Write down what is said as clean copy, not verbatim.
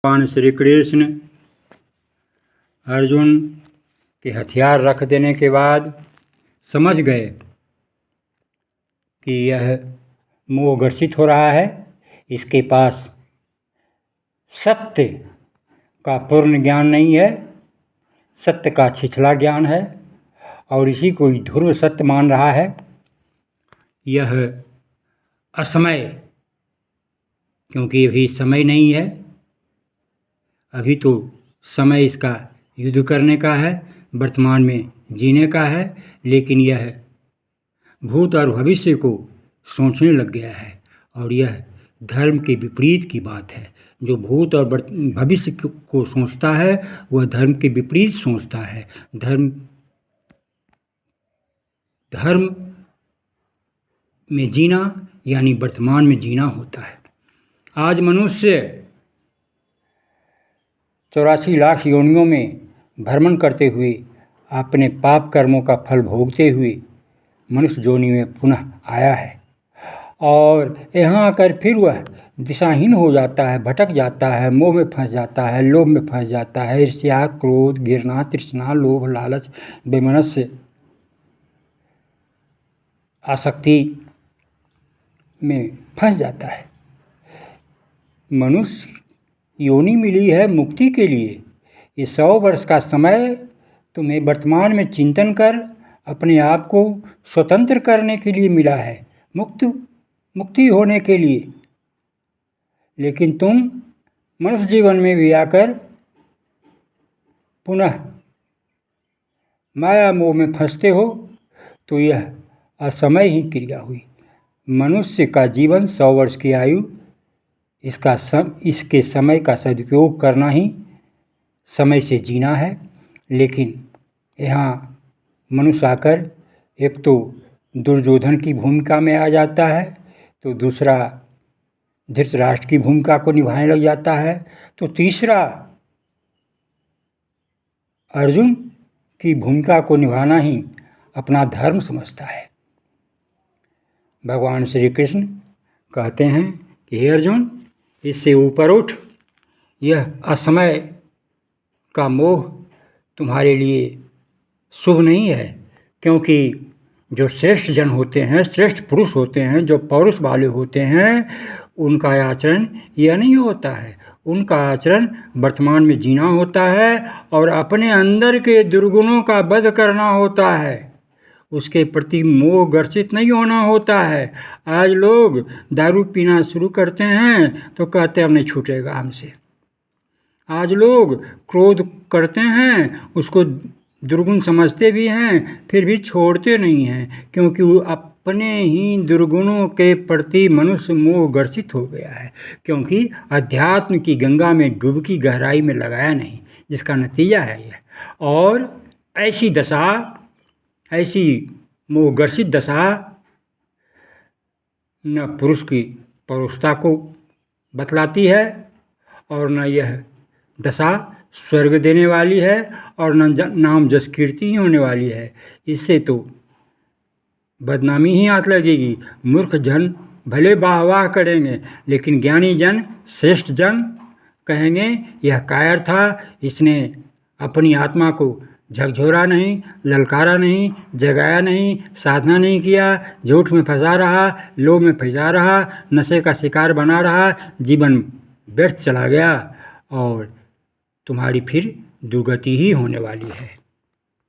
भगवान श्री कृष्ण अर्जुन के हथियार रख देने के बाद समझ गए कि यह मोहग्रसित हो रहा है, इसके पास सत्य का पूर्ण ज्ञान नहीं है, सत्य का छिछला ज्ञान है और इसी को ध्रुव सत्य मान रहा है। यह असमय, क्योंकि अभी समय नहीं है, अभी तो समय इसका युद्ध करने का है, वर्तमान में जीने का है, लेकिन यह भूत और भविष्य को सोचने लग गया है और यह धर्म के विपरीत की बात है। जो भूत और भविष्य को सोचता है वह धर्म के विपरीत सोचता है। धर्म में जीना यानी वर्तमान में जीना होता है। आज मनुष्य 84 लाख योनियों में भ्रमण करते हुए अपने पाप कर्मों का फल भोगते हुए मनुष्य योनि में पुनः आया है और यहाँ आकर फिर वह दिशाहीन हो जाता है, भटक जाता है, मोह में फंस जाता है, लोभ में फंस जाता है, ईर्ष्या, क्रोध, घृणा, तृष्णा, लोभ, लालच, वैमनस्य, आसक्ति में फंस जाता है। मनुष्य योनि मिली है मुक्ति के लिए। ये 100 वर्ष का समय तुम्हें वर्तमान में चिंतन कर अपने आप को स्वतंत्र करने के लिए मिला है, मुक्ति होने के लिए। लेकिन तुम मनुष्य जीवन में भी आकर पुनः माया मोह में फंसते हो, तो यह असमय ही क्रिया हुई। मनुष्य का जीवन 100 वर्ष की आयु, इसके समय का सदुपयोग करना ही समय से जीना है। लेकिन यहाँ मनुष्य आकर एक तो दुर्योधन की भूमिका में आ जाता है, तो दूसरा धृतराष्ट्र की भूमिका को निभाने लग जाता है, तो तीसरा अर्जुन की भूमिका को निभाना ही अपना धर्म समझता है। भगवान श्री कृष्ण कहते हैं कि हे अर्जुन, इससे ऊपर उठ, यह असमय का मोह तुम्हारे लिए शुभ नहीं है, क्योंकि जो श्रेष्ठ जन होते हैं, श्रेष्ठ पुरुष होते हैं, जो पौरुष वाले होते हैं, उनका आचरण यह नहीं होता है। उनका आचरण वर्तमान में जीना होता है और अपने अंदर के दुर्गुणों का वध करना होता है, उसके प्रति मोह ग्रसित नहीं होना होता है। आज लोग दारू पीना शुरू करते हैं तो कहते हैं अब नहीं छूटेगा हमसे। आज लोग क्रोध करते हैं, उसको दुर्गुण समझते भी हैं, फिर भी छोड़ते नहीं हैं, क्योंकि वो अपने ही दुर्गुणों के प्रति मनुष्य मोह ग्रसित हो गया है, क्योंकि अध्यात्म की गंगा में डुबकी गहराई में लगाया नहीं, जिसका नतीजा है यह। और ऐसी दशा, ऐसी मोहग्रसित दशा न पुरुष की पौरुषता को बतलाती है और न यह दशा स्वर्ग देने वाली है और न नाम जस कीर्ति ही होने वाली है। इससे तो बदनामी ही हाथ लगेगी। मूर्ख जन भले वाह वाह करेंगे, लेकिन ज्ञानी जन, श्रेष्ठ जन कहेंगे यह कायर था, इसने अपनी आत्मा को झकझोरा नहीं, ललकारा नहीं, जगाया नहीं, साधना नहीं किया, झूठ में फंसा रहा, लोभ में फंसा रहा, नशे का शिकार बना रहा, जीवन व्यर्थ चला गया और तुम्हारी फिर दुर्गति ही होने वाली है।